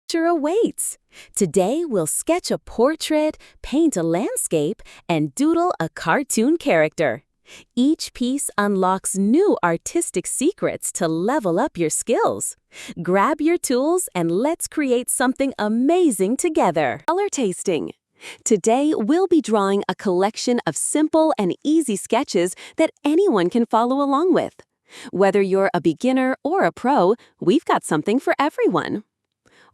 Adventure awaits. Today, we'll sketch a portrait, paint a landscape, and doodle a cartoon character. Each piece unlocks new artistic secrets to level up your skills. Grab your tools and let's create something amazing together. Color tasting. Today, we'll be drawing a collection of simple and easy sketches that anyone can follow along with. Whether you're a beginner or a pro, we've got something for everyone.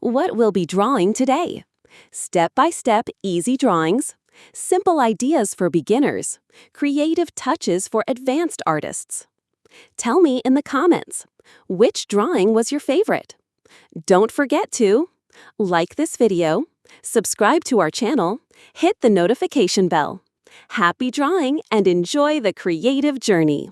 What we'll be drawing today: step-by-step easy drawings, simple ideas for beginners, creative touches for advanced artists. Tell me in the comments, which drawing was your favorite? Don't forget to like this video, subscribe to our channel, hit the notification bell. Happy drawing and enjoy the creative journey!